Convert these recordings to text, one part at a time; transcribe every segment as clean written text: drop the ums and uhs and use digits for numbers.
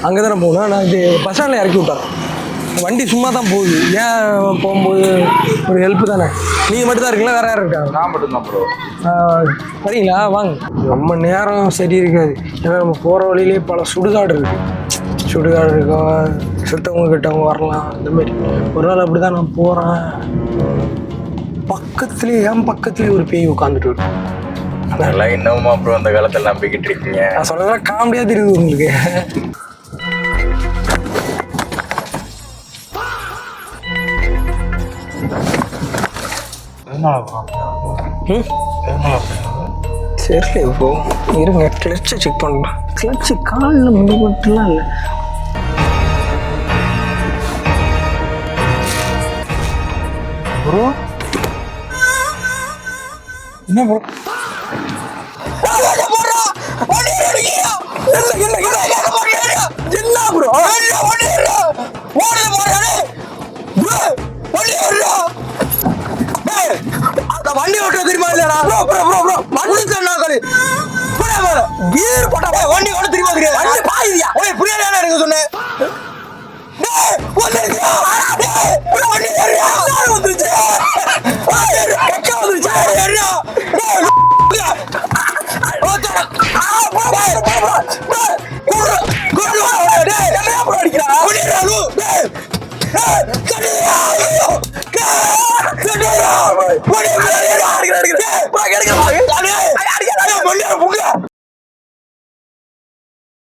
அங்கே தானே போகணும். நான் இது பஸ் ஸ்டாண்டில் இறக்கி விட்டார். வண்டி சும்மா தான் போகுது. ஏன் போகும்போது ஒரு ஹெல்ப்பு தானே. நீங்கள் மட்டும் தான் இருக்கீங்களா, வேறு யாரும் இருக்காங்க? நான் மட்டும்தான் ப்ரோ. வரீங்களா? வாங்க. ரொம்ப நேரம் சரி இருக்காது. ஏன்னா நம்ம போகிற வழியிலே பல சுடுகாடு இருக்குது. சுடுகாடு இருக்கும், சுத்தவங்க கிட்டவங்க வரலாம். இந்தமாரி ஒரு நாள் அப்படி தான் நான் போகிறேன். என் பக்கத்துலேயே ஒரு பேய் உட்காந்துட்டு இருக்கும். அதெல்லாம் இன்னமுமா ப்ரோ அந்த காலத்தில் நம்பிக்கிட்டு இருக்கீங்க? நான் சொல்கிறதெல்லாம் காமெடியாக தெரியுது உங்களுக்கு. சரி இப்போ இருங்க, கிளச்சை செக் பண்ணலாம். கிளச்சு காலில் முடிவட்டுலாம் இல்லை. ப்ரோ என்ன ப்ரோ? என்ன ப்ரோ வண்டி ஓட்ட தெரியுமா இல்லையா? கீர் போட்டா வண்டி ஓட்ட தெரியுமா தெரியாது? பாதியா புரியாத எனக்கு சொன்னேன்.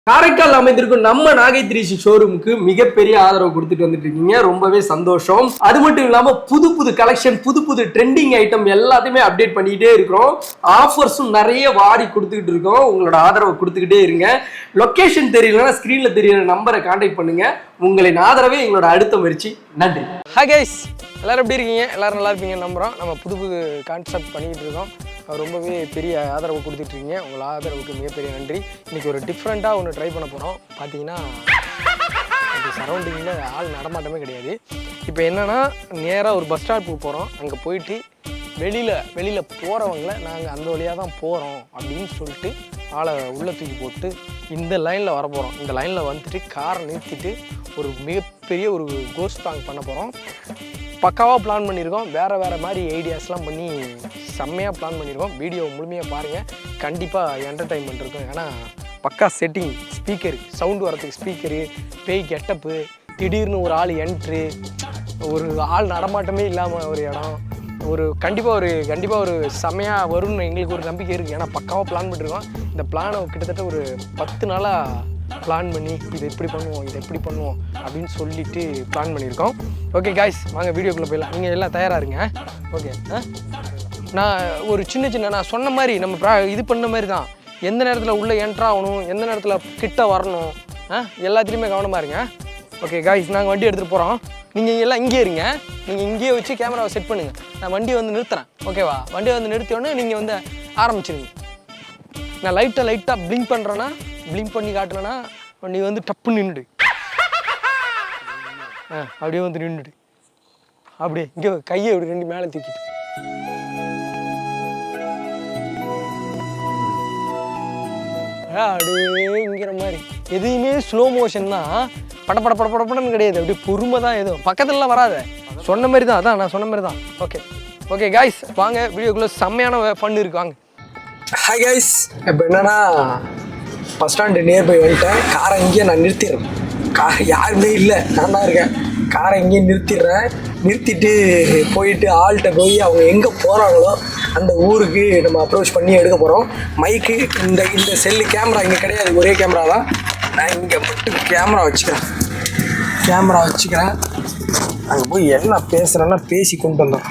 காரைக்கால் அமைந்திருக்கும் நம்ம நாகை 3C ஷோரூமுக்கு மிகப்பெரிய ஆதரவு கொடுத்துட்டு வந்துட்டு இருக்கீங்க. ரொம்பவே சந்தோஷம். அது மட்டும் இல்லாம புது புது கலெக்ஷன், புது புது ட்ரெண்டிங் ஐட்டம் எல்லாத்தையுமே அப்டேட் பண்ணிக்கிட்டே இருக்கிறோம். ஆஃபர்ஸும் நிறைய வாரி கொடுத்துக்கிட்டு இருக்கோம். உங்களோட ஆதரவை கொடுத்துக்கிட்டே இருங்க. லொகேஷன் தெரியலன்னா ஸ்கிரீன்ல தெரியுற நம்பரை கான்டாக்ட் பண்ணுங்க. உங்களின் ஆதரவே எங்களோட அடுத்த முயற்சி. நன்றி. ஹாய் கைஸ், எல்லோரும் எப்படி இருக்கீங்க? எல்லோரும் நல்லா இருப்பீங்கன்னு நம்புகிறோம். நம்ம புது புது கான்செப்ட் பண்ணிக்கிட்டு இருக்கோம். ரொம்பவே பெரிய ஆதரவு கொடுத்துட்ருக்கீங்க. உங்கள் ஆதரவுக்கு மிகப்பெரிய நன்றி. இன்றைக்கி ஒரு டிஃப்ரெண்ட்டாக ஒன்று ட்ரை பண்ண போகிறோம். பார்த்தீங்கன்னா சரௌண்டிங்கில் ஆள் நடமாட்டமே கிடையாது. இப்போ என்னென்னா நேராக ஒரு பஸ் ஸ்டாப்புக்கு போகிறோம். அங்கே போயிட்டு வெளியில் போகிறவங்கள நாங்கள் அந்த வழியாக தான் போகிறோம் அப்படின்னு சொல்லிட்டு ஆளை உள்ளே தூக்கி போட்டு இந்த லைனில் வர போகிறோம். இந்த லைனில் வந்துட்டு காரை நிறுத்திட்டு ஒரு மிகப்பெரிய ஒரு கோஸ்ட் ப்ராங்க் பண்ண போகிறோம். பக்காவாக பிளான் பண்ணியிருக்கோம். வேறு மாதிரி ஐடியாஸ்லாம் பண்ணி செம்மையாக பிளான் பண்ணியிருக்கோம். வீடியோ முழுமையாக பாருங்கள். கண்டிப்பாக என்டர்டைன்மெண்ட் இருக்கும். ஏன்னா பக்கா செட்டிங், ஸ்பீக்கரு, சவுண்டு வரத்துக்கு ஸ்பீக்கரு, பேய் கெட்டப்பு, திடீர்னு ஒரு ஆள் என்ட்ரு, ஒரு ஆள் நடமாட்டமே இல்லாமல் ஒரு இடம், கண்டிப்பாக ஒரு செம்மையாக வரும்னு எங்களுக்கு ஒரு நம்பிக்கை இருக்குது. ஏன்னா பக்காவாக பிளான் பண்ணியிருக்கோம். இந்த பிளானை கிட்டத்தட்ட ஒரு 10 நாளாக பிளான் பண்ணி இதை எப்படி பண்ணுவோம் அப்படின்னு சொல்லிட்டு பிளான் பண்ணியிருக்கோம். ஓகே காய்ஸ், வாங்க வீடியோக்குள்ளே போயிடலாம். நீங்கள் எல்லாம் தயாராக இருங்க. ஓகே, நான் ஒரு சின்ன நான் சொன்ன மாதிரி நம்ம இது பண்ண மாதிரி தான். எந்த நேரத்தில் உள்ளே என்ட்ரு ஆகணும், எந்த நேரத்தில் கிட்ட வரணும், எல்லாத்துலேயுமே கவனமாக இருங்க. ஓகே காய்ஸ், நாங்கள் வண்டி எடுத்துகிட்டு போகிறோம். நீங்கள் எல்லாம் இங்கே இருங்க. நீங்கள் இங்கேயே வச்சு கேமராவை செட் பண்ணுங்கள். நான் வண்டியை வந்து நிறுத்துறேன். ஓகேவா? வண்டியை வந்து நிறுத்தியோடனே நீங்கள் வந்து ஆரம்பிச்சிருங்க. நான் லைட்டாக பிளிங்க் பண்ணுறேன்னா, பிளிங்க் பண்ணி காட்டலன்னா நீ வந்து டப்புன்னு நின்றுடு. அப்படியே வந்து நின்றுடு. அப்படியே இங்கே கையை இப்படி 2 மேலே தூக்கிட்டு அப்படியேங்கிற மாதிரி. எதையுமே ஸ்லோ மோஷன் தான், படப்படன்னு கிடையாது. அப்படியே பொறுமை தான். எதுவும் பக்கத்துலலாம் வராத. சொன்ன மாதிரி தான். அதான் நான் சொன்ன மாதிரி தான். ஓகே காய்ஸ், வாங்க வீடியோக்குள்ளே செம்மையான ஃபன் இருக்கு. வாங்க. ஹாய் கைஸ், இப்போ என்னென்னா பஸ் ஸ்டாண்டு நியர்பை வந்துட்டேன். காரை இங்கேயே நான் நிறுத்திடுறேன். யாருமே இல்லை, நான் தான் இருக்கேன். காரை இங்கேயே நிறுத்திட்டு போயிட்டு ஆள்கிட்ட போய் அவங்க எங்கே போகிறாங்களோ அந்த ஊருக்கு நம்ம அப்ரோச் பண்ணி எடுக்க போகிறோம். மைக்கு இந்த செல்லு கேமரா இங்கே கிடையாது, ஒரே கேமரா தான். நான் இங்கே மட்டும் கேமரா வச்சுக்கிறேன். அங்கே போய் என்ன பேசுகிறேன்னா பேசி கொண்டு வந்தோம்.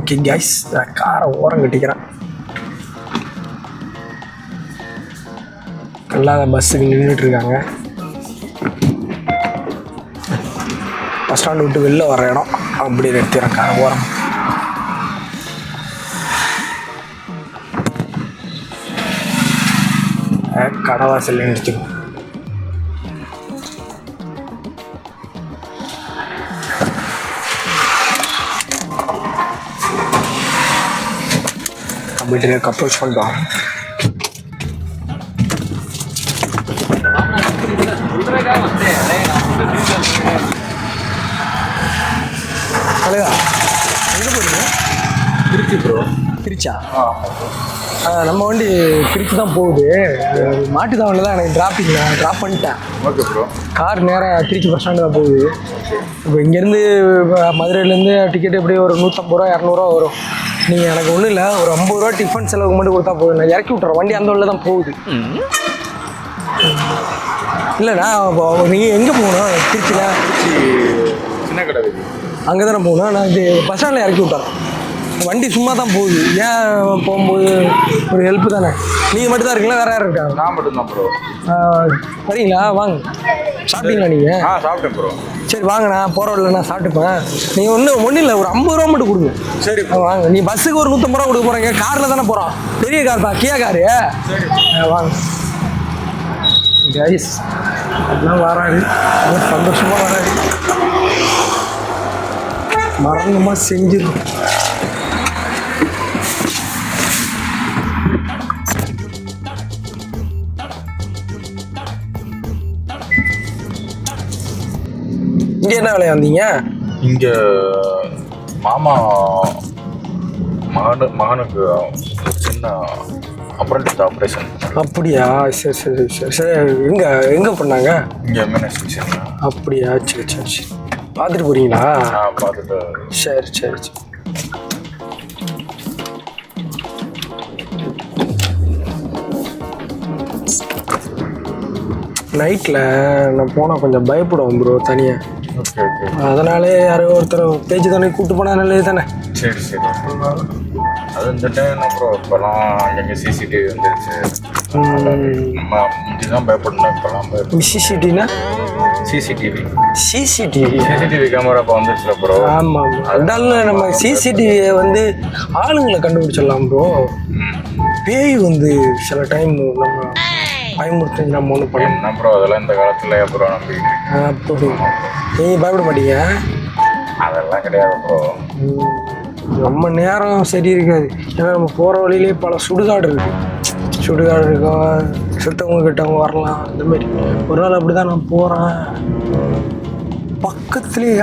ஓகே கைஸ், நான் காரை ஓரம் கட்டிக்கிறேன். எல்லாம் பஸ்ஸுக்கு நின்றுட்டுருக்காங்க. பஸ் ஸ்டாண்டு விட்டு வெளில வர இடம் அப்படி நிறுத்திடுறேன் காரை ஓரம். கடவாசல் நிறுத்திக்கும். கம்ப்யூட்டருக்கு அப்ரோச் பண்ணிட்டோம். ப்ரோ. திருச்சா? நம்ம வண்டி திருச்சி தான் போகுது. மாட்டுத்தாவணில் தான் எனக்கு ட்ராப் பண்ணிட்டேன். Okay bro. கார் நேராக திருச்சி பஸ் ஸ்டாண்டு தான் போகுது. இப்போ இங்கேருந்து மதுரையிலேருந்து டிக்கெட் எப்படி ஒரு 150 ரூபா 200 ரூபா வரும். நீங்கள் எனக்கு ஒன்றும் இல்லை, ஒரு 50 ரூபா டிஃபன் செலவுக்கு மட்டும் கொடுத்தா போதும். நான் இறக்கி விட்டுறேன். வண்டி அந்த வழியில் தான் போகுது. இல்லைண்ணா நீங்கள் எங்கே போகணும்? திருச்சியில் சின்ன கடை அங்கே தானே போகணும். நான் இது பஸ் ஸ்டாண்டில் இறக்கி விட்டுறேன். வண்டி சும்மா தான் போகுது. ஏன் போகும்போது ஒரு ஹெல்ப்பு தானே. நீங்கள் மட்டும் தான் இருக்கீங்களா, வேறு யாரும் இருக்காங்க? நான் மட்டும்தான் ப்ரோ. வரீங்களா? வாங்க. சாப்பிட்டீங்களா நீங்கள்? சாப்பிட்டேன் ப்ரோ. சரி வாங்கண்ணா, போகிற வழியில் நான் சாப்பிட்டுப்பேன். நீங்கள் ஒன்றும் இல்லை, ஒரு 50 ரூபா மட்டும் கொடுங்க. சரி வாங்க. நீ பஸ்ஸுக்கு ஒரு 150 ரூபா கொடுக்க போகிறீங்க. காரில் தானே போகிறோம். பெரிய கார் தான், கியா காரு. வாங்க கைஸ். அதெல்லாம் வராது, அதெல்லாம் சந்தோஷமாக வராது. மரணமாக செஞ்சிடும். இங்கே என்ன வேலையா வந்தீங்க? இங்கே மாமா மகனுக்கு சின்ன அப்ரண்டிஸ் ஆப்ரேஷன். அப்படியா? சரி சரி சரி சரி. எங்கே பண்ணாங்க? இங்கே மேனேஜ். அப்படியா? சரி சரி சரி. பார்த்துட்டு போகிறீங்களா? பார்த்துட்டு. சரி சரி சரி. நைட்டில் நான் போனால் கொஞ்சம் பயப்படுவேன் ப்ரோ தனியாக. Okay okay. அதனாலே யாரோ ஒருத்தர் பேச்சு தானே கூப்பிட்டு போனால் நல்லது தானே. சரி சரி. அது இந்த டைம் ப்ரோ இப்போலாம் அங்கங்கே சிசிடிவி வந்துருச்சு. முந்தி தான் பயப்படணும், இப்போலாம் பயப்படும். சிசிடிவினா? சிசிடிவி சிசிடிவி கேமரா இப்போ வந்துருச்சுல ப்ரோ. ஆமாம் ஆமாம். அதனால நம்ம சிசிடிவியை வந்து ஆளுங்களை கண்டுபிடிச்சிடலாம் ப்ரோ. பேய் வந்து சில டைம் நம்ம பயமுறுத்தி நம்ம ஒன்று பண்ணணும். என்ன ப்ரோ அதெல்லாம் இந்த காலத்தில் ப்ரோ நம்பிக்கிட்டு. அப்படி நீங்கள் பயப்பட மாட்டீங்க? அதெல்லாம் கிடையாது ப்ரோ. ரொம்ப நேரம் சரி இருக்காது. ஏன்னா நம்ம போகிற வழியிலே பல சுடுகாடு இருக்கும். செத்தவங்க கிட்டவங்க வரலாம். இந்த மாதிரி ஒரு நாள் அப்படி தான் நான் போகிறேன்.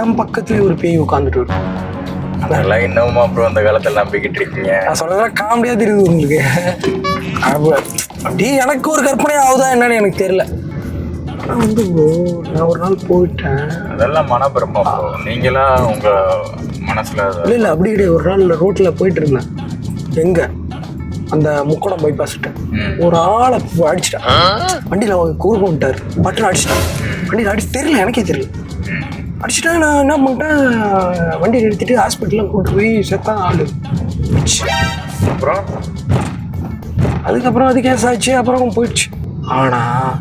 என் பக்கத்துலேயே ஒரு பேய் உட்காந்துட்டு இருக்கும். அதெல்லாம் இன்னமுமா ப்ரோ அந்த காலத்தில் நம்பிக்கிட்டு இருக்கீங்க? நான் சொல்கிறதெல்லாம் காமெடியாக தெரியுது உங்களுக்கு. அப்படியே எனக்கு ஒரு கற்பனை ஆகுதா என்னன்னு எனக்கு தெரியல. ஆனால் வந்து ப்ரோ நான் ஒரு நாள் போயிட்டேன். அதெல்லாம் மனப்பிரமா ப்ரோ. நீங்களாம் உங்கள் மனசில் இல்லை அப்படி கிடையாது. ஒரு நாள் ரோட்டில் போயிட்டு இருந்தேன். எங்கே? அந்த முக்கோணம் பைபாஸ்கிட்ட ஒரு ஆளை அடிச்சிட்டேன். வண்டியில் கூறு வந்துட்டார். பட்டன் அடிச்சிட்டேன். வண்டியில் தெரியல, எனக்கே தெரியல. அடிச்சுட்டா நான் என்ன பண்ணிட்டேன், வண்டியை நிறுத்திட்டு ஹாஸ்பிட்டலில் கூப்பிட்டு போய் செத்தான் ஆள். அப்புறம் அதுக்கப்புறம் அது கேஸ் ஆச்சு. அப்புறம் போயிடுச்சு. ஆனால்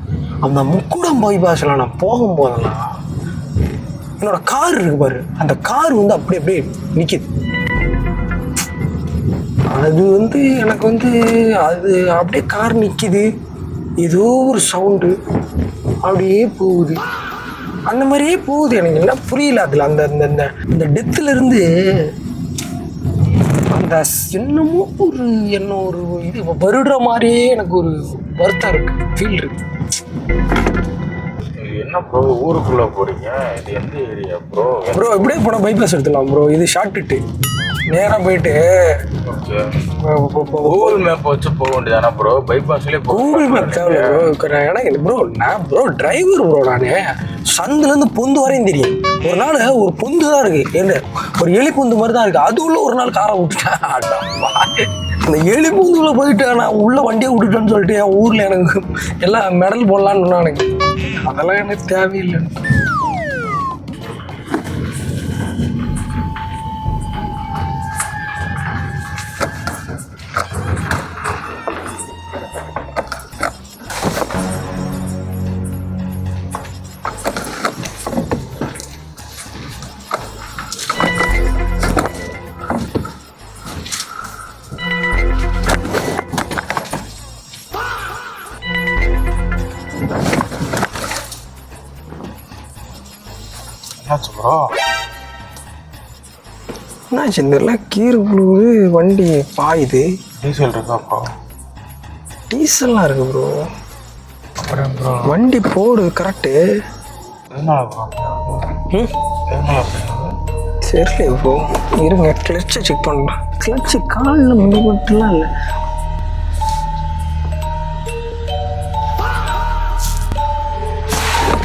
அந்த முக்குடம் பைபாஸில் நான் போகும்போதெல்லாம் என்னோட கார் இருக்கு பாரு, அந்த கார் வந்து அப்படியே நிற்கிது. அது வந்து எனக்கு வந்து அது அப்படியே கார் நிற்கிது. ஏதோ ஒரு சவுண்டு அப்படியே போகுது. அந்த மாதிரியே போகுது. எனக்கு என்ன புரியல. அதில் அந்த அந்த இந்த டெத்துலேருந்து அந்த என்னமோ ஒரு இது வருடுற மாதிரியே எனக்கு ஒரு வருத்தம் இருக்குது, ஃபீல் இருக்குது. என்ன ப்ரோ ஊருக்குள்ளே போகிறீங்க? இது எந்த ஏரியா ப்ரோ? இப்படியே போனால் பைபாஸ் எடுத்துடலாம் ப்ரோ. இது ஷார்ட்கட்டு. நேராக போயிட்டு கூகுள் மேப் வச்சு போக வேண்டியதானே ப்ரோ? பைபாஸ்லேயே கூகுள் மேப் தேவையில்ல ப்ரோ. எனக்கு ப்ரோ டிரைவர் ப்ரோ. நான் சந்துலேருந்து பொந்து வரையும் தெரியும். ஒரு நாள் ஒரு பொந்து தான் இருக்குது, என்ன ஒரு எலி பொந்து மாதிரி தான் இருக்குது. அது உள்ள ஒரு நாள் காரை விட்டுட்டேன். அந்த எலி பொந்துக்குள்ளே போயிட்டு நான் உள்ள வண்டியை விட்டுட்டேன்னு சொல்லிட்டு என் ஊரில் எனக்கு எல்லாம் மெடல் போடலான்னு சொன்னா. எனக்கு அதெல்லாம் எனக்கு தேவையில்லை. என்னாச்சு ப்ரோ? என்னாச்சு இதெல்லாம் கீறு புழுவுது, வண்டி பாயுது. டீசல் இருக்கா ப்ரோ? டீசல்லாம் இருக்கு ப்ரோ. அப்புறம் ப்ரோ வண்டி போடு கரெக்டு. எதனால ப்ரோ? சரி இப்போ இருங்க கிளச்சை செக் பண்ணுறேன். கிளச்சு காலில் முடிவட்டுலாம் இல்லை.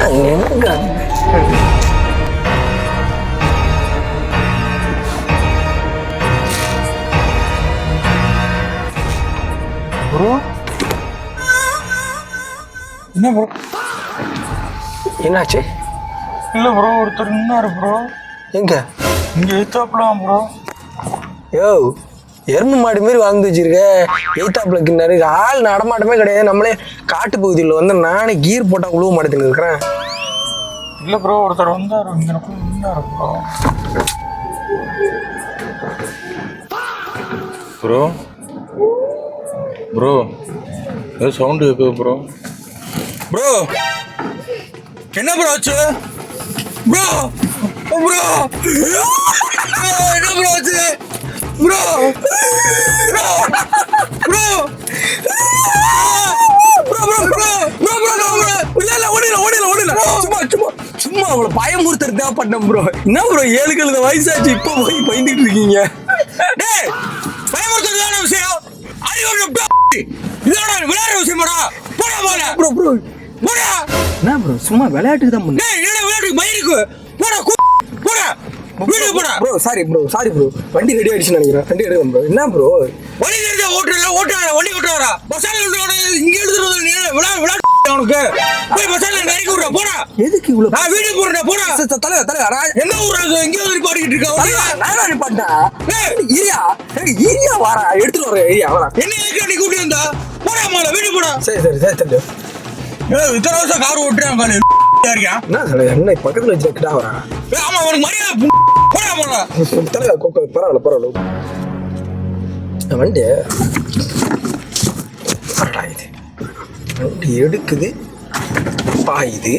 எங்க ப்ரோ என்ன ப்ரோ? என்னாச்சு? இல்லை ப்ரோ, ஒருத்தர் நின்னாரு ப்ரோ. எங்க? இங்கே எத்தாப்பலாம் ப்ரோ. யோ, எருமை மாடு மாரி வாழ்ந்து வச்சிருக்க. எய்தாப்புல கிண்ணாரு ஆள் நடமாட்டமே கிடையாது. நம்மளே காட்டு பகுதியில் வந்து நானே கீர் போட்டால் உழுவ மாட்டேன்னு இருக்கிறேன். இல்லை ப்ரோ, ஒருத்தர் வந்தார் இங்கே நின்னாரு ப்ரோ. ப்ரோ ப்ரோ ஏதோ சவுண்டு கேட்குது ப்ரோ. ப்ரோ என்ன ப்ரோ ஆச்சு? ப்ரோ ப்ரோ என்ன ப்ரோ ஆச்சு? ப்ரோ ப்ரோ ப்ரோ சும்மா அவளை பயமுறுத்துறது தான் பண்ணேன் ப்ரோ. என்ன ப்ரோ 7 கழுத வயசாச்சு இப்போ போய் பயந்துட்டு இருக்கீங்க? டேய் பயமுறுத்துறதான விஷயம். இதோட விளையாடுற விஷயமாடா. போடா போல ப்ரோ ப்ரோ போடா. என்ன ப்ரோ சும்மா விளையாட்டுக்கு தான் பண்ணேன். டேய் என்ன விளையாட்டுக்கு மயிருக்கு போடா போடா வீட்டுக்கு போடா. ப்ரோ சாரி ப்ரோ வண்டி ரெடி ஆயிடுச்சுன்னு நினைக்கிறேன். வண்டி எடுக்கலாம் ப்ரோ. என்ன ப்ரோ வண்டி தெரிஞ்சா ஓட்டுறா வண்டி ஓட்டுறா. பஸ்ஸால இங்க எழுதுறது நீ விளையாட்டு அவனுக்கு போய் பஸ்ஸால நெருக்கி விடுறா போடா. எதுக்கு இவ்வளவு? நான் வீட்டுக்கு போறேன் போடா. தலைவர் எந்த ஊர் எங்க வந்து பாடிக்கிட்டு இருக்கா? நான் நிப்பாட்டேன். ஈரியா வாரா எடுத்துட்டு வரேன். ஏரியா வரா. என்ன எதுக்கு நீ கூப்பிட்டு வந்தா? போடா மாலை வீட்டுக்கு போடா. சரி இத்தனை வருஷம் கார் ஓட்டுறான் காலு இருக்கியா? என்ன தலைவர் என்ன பக்கத்துல வச்சுக்கிட்டா வரா? ஆமா அவனுக்கு மரியாதை போடா போடா. தலைவர் பரவாயில்ல வண்டி இது வண்டி எடுக்குது பாயுது.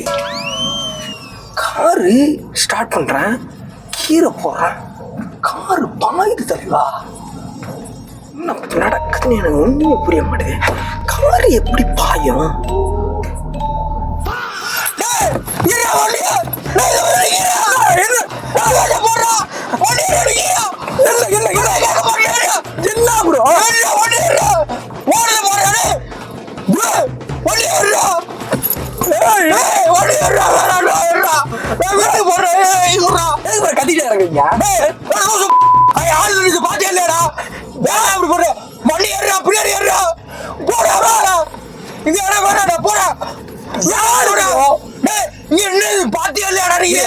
காரு ஸ்டார்ட் பண்றேன், கீரை போடுறேன், காரு பாயுது. தலைவா என்ன நடக்குதுன்னு எனக்கு ஒண்ணுமே புரிய மாட்டேங்குது. காரு எப்படி பாயும்? என்ன ப்ரோ கத்திட்டே இருக்கீங்க? பாத்தியா இல்லையாடா? அப்படி போடுற வண்டி ஏறா பின்னாடி ஏறா போடா இங்க ஏறா வேணாடா போடா. என்ன பாத்தியா இல்லையாடா? நீங்க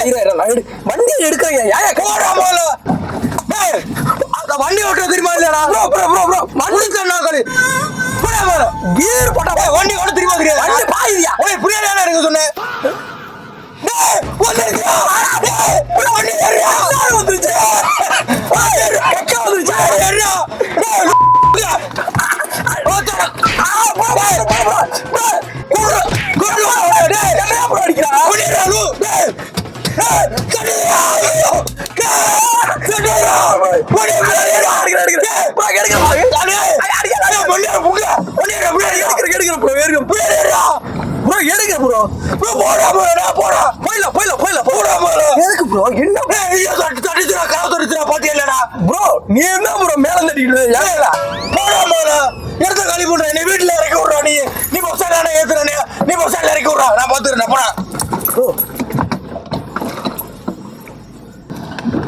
வண்டி எடுக்கிறீங்க போடா போல வண்டி ஓட்ட தெரியுமா இல்லையாடா? வண்டி சொன்னாக்களு போடா போல கீர் போட்டா வண்டி ஓட்ட தெரியுமா தெரியாது? வண்டி பாயுதியா? பின்னாடி இருக்க சொன்னேன். நீ என்ன ப்ரோ மேல தட்டிட்டு இடத்த காலி பண்ற நீ வீட்டுல இறக்கி விடுறா. நீ பஸ்ஸால ஏத்துற நீ பஸ்ஸால இறக்கி விடுறா. நான் பாத்துறேன் போடா.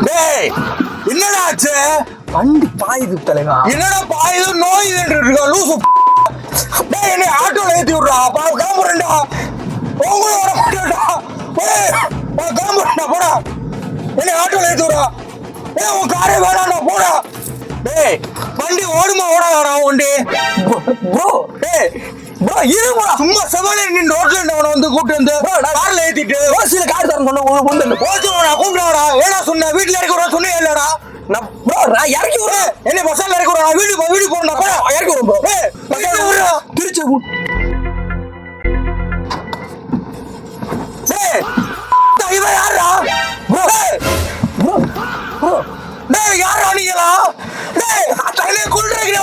டேய் என்னடா ஆச்சு? வண்டி பாயுது தலைவா. என்னடா பாயுது நோய் இருக்கா லூசு? டேய் என்ன ஆட்டோல ஏத்தி விடுறா. கிளம்புறேன்டா உங்களோட மாட்டேன்டா. கிளம்புறேன்டா போடா. என்ன ஆட்டோல ஏத்தி விடுறா. உன் காரே வேணாண்டா போடா. டேய் வண்டி ஓடுமா ஓடாதா வண்டி? ப்ரோ இருமா சும்மா செவனே நீ ரோட்ல அவனை வந்து கூப்பிட்டு வந்து கார்ல ஏத்திட்டு சில கார் தரேன் சொன்ன போச்சுடா கூப்பிடாடா. ஏடா சொன்ன வீட்டுல இறக்கி விடுறா சொன்னே இல்லடா. நான் இறக்கி விடுறேன். என்ன பஸ்ஸால இறக்கி விடுறா. வீடு போறா போடா. இறக்கி விடுறோம். திருச்சி இவன் யாரா? யாரா நீங்களா?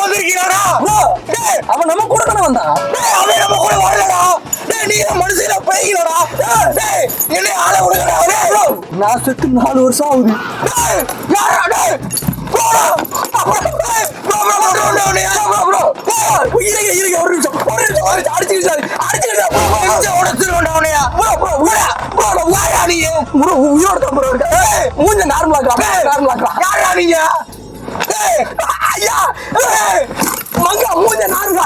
வந்திருக்கீங்களா? அவன் நம்ம கூட தானே வந்தான். அவன் நம்ம கூட வரலடா. நீங்க மனுஷன போய்களடா. என்ன ஆள விடுங்கடா. நான் செத்து 4 வருஷம் ஆகுது. மூஞ்ச நார்மலா நீங்க ஐயா மங்க மூஞ்ச நார்மலா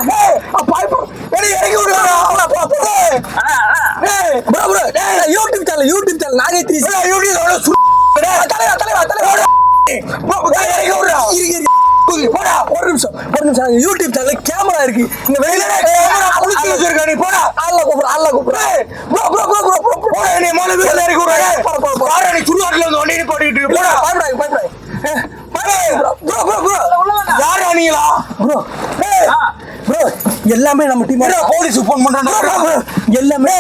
யூடியூப் சேனல் நாகேத்ரி ஒரு நிமிஷம் யூடியூப் சேனல் கேமரா இருக்கு இந்த வெளியில எல்லாமே நம்ம டீம் போலீஸ் போன் பண்றோம் எல்லாமே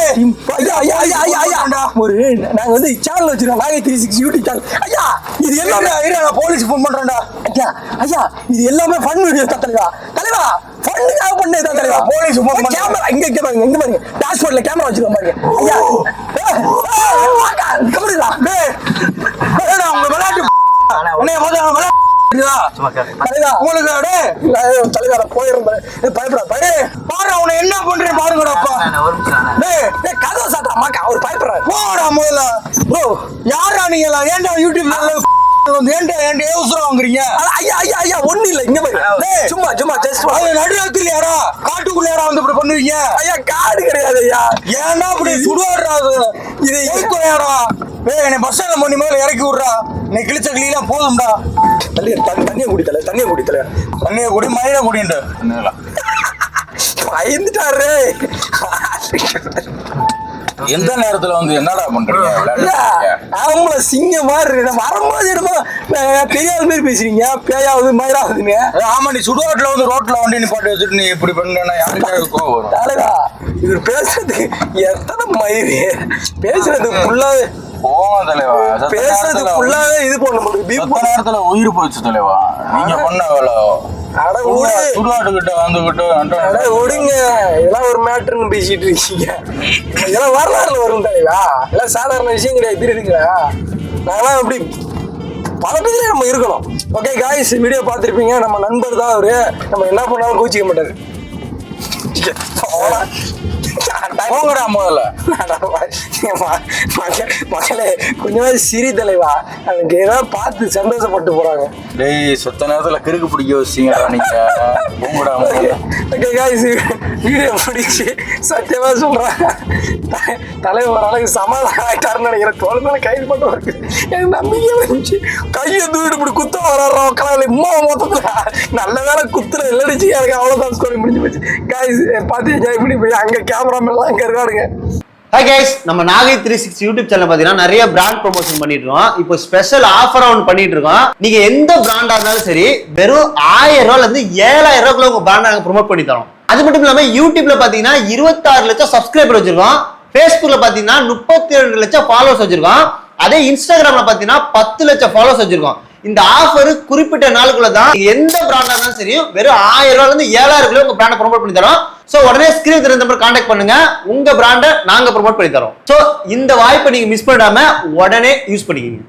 ஒரு நாங்க வந்து சேனல் வச்சிருக்கோம் நாகை 360 யூடியூப் சேனல் ஐயா இது எல்லாமே போலீஸ் போன் பண்றோம்டா ஐயா ஐயா இது எல்லாமே ஃபன் வீடியோ தலைவா தலைவா ஃபன்னுக்காக பண்ணது தலைவா போலீஸ் போன் கேமரா இங்க பாருங்க டாஷ்போர்ட்ல கேமரா வச்சிருக்கோம் பாருங்க ஐயா கபடிடா டேய் உங்க விளையாட்டு உன்னை முதல்ல என்ன பண்றேன் பாருங்கடாப்பா கதவை சாட்டா அவர் பயப்படுறாரு போடா முதல்ல யாரா நீங்களா ஏன்டா யூடியூப்ல ஒண்ணு இல்ல இங்க சும்மா சும்மா நடுராத்திரி யாரா காட்டுக்குள்ள யாரா வந்து இப்படி பண்ணுவீங்க ஐயா காடு கிடையாது ஐயா ஏன்னா இப்படி சுடுவாடுறாது இது எதுக்கும் யாரா என்னை பஸ் ஸ்டாண்ட்ல மணி மேல இறக்கி விடுறா நீ கிழிச்ச கிளியெல்லாம் போதும்டா தண்ணியை குடி மழையை குடிண்டு பயந்துட்டாரு எந்த நேரத்துல வந்து என்னடா பண்றீங்க அவங்கள சிங்க மாதிரி வரும்போது என்னமோ தெரியாத மாதிரி பேசுறீங்க பேயாவது மயிராகுதுங்க ஆமா நீ சுடுகாட்டுல வந்து ரோட்ல வண்டி நிப்பாட்டி வச்சுட்டு நீ இப்படி பண்ணா யாருக்காக கோவம் வரும் தலைவா இவர் பேசுறது எத்தனை மயிறு பேசுறது ஃபுல்லாவே போவோம் தலைவா பேசுறது ஃபுல்லாவே இது பண்ண முடியும் நேரத்துல உயிர் போச்சு தலைவா நீங்க பண்ண வேலை சுடுகாட்டு கிட்ட வந்துகிட்டு விடுங்க இதெல்லாம் ஒரு மேட்டர்னு பேசிட்டு இருக்கீங்க இதெல்லாம் வரலாறுல வரும் தலைவா எல்லாம் சாதாரண விஷயம் கிடையாது தெரியுதுங்களா நாங்களாம் எப்படி பல பேர்ல நம்ம இருக்கணும் ஓகே காய்ஸ் வீடியோ பார்த்துருப்பீங்க நம்ம நண்பர் தான் அவரு நம்ம என்ன பண்ணாலும் கோச்சிக்க மாட்டாரு போங்கடா முதல்ல மகளே கொஞ்சமாவது சிரி தலைவா எனக்கு ஏதாவது பார்த்து சந்தோஷப்பட்டு போறாங்க டேய் சொத்த நேரத்துல கிறுக்கு பிடிக்க வச்சிங்கடா நீங்க போங்கடா ஓகே காய்ஸ் வீடியோ பிடிச்சி சத்தியமா சொல்றேன் தலைவர் ஓரளவுக்கு சமாதானம் ஆயிட்டாருன்னு நினைக்கிறேன் தோல் மேல கைது பண்ண இருக்கு எனக்கு நம்பிக்கை வந்துச்சு கையை தூக்கிட்டு இப்படி குத்த வர்றோம் கலாவில் இம்மா மொத்தத்துல நல்ல வேலை குத்துல இல்லடிச்சு எனக்கு அவ்வளவுதான் ஸ்கோரி முடிஞ்சு போச்சு காய்ஸ் பார்த்து என்ஜாய் பண்ணி போய் அங்க கேமராமேன்லாம் அங்க இருக்காருங்க. ஹாய் கைஸ், நம்ம நாகை 360 யூடியூப் சேனல் பார்த்தீங்கன்னா நிறைய பிராண்ட் ப்ரொமோஷன் பண்ணிட்டு இருக்கோம். இப்போ ஸ்பெஷல் ஆஃபர் ஒன்று பண்ணிட்டு இருக்கோம். நீங்க எந்த பிராண்டா இருந்தாலும் சரி வெறும் 1000 ரூபாயில இருந்து 7000 ரூபாய்க்குள்ள உங்க பிராண்ட் நாங்கள் ப்ரொமோட் பண்ணி தரோம். அது மட்டும் இல்லாம யூடியூப்ல பாத்தீங்கன்னா 26 லட்சம் சப்ஸ்கிரைபர் வச்சிருக்கோம். ஃபேஸ்புக்ல பாத்தீங்கன்னா 32 லட்சம் ஃபாலோவர்ஸ் வச்சிருக்கோம். அதே இன்ஸ்டாகிராம்ல பாத்தீங்கன்னா 10 லட்சம் ஃபாலோவர்ஸ் வச்சிருக்கோம். இந்த ஆஃபர் குறிப்பிட்ட நாளுக்குள்ள தான் எந்த பிராண்டா இருந்தாலும் சரி வெறும் 1000 ரூபாயில இருந்து 7000 உங்க பிராண்டை ப்ரொமோட் பண்ணி தரோம். சோ உடனே ஸ்கிரீன் தெரிஞ்ச நம்பர் கான்டாக்ட் பண்ணுங்க, உங்க பிராண்டை நாங்க ப்ரொமோட் பண்ணி தரோம். சோ இந்த வாய்ப்பை நீங்க மிஸ் பண்ணாம உடனே யூஸ் பண்ணிக்கங்க.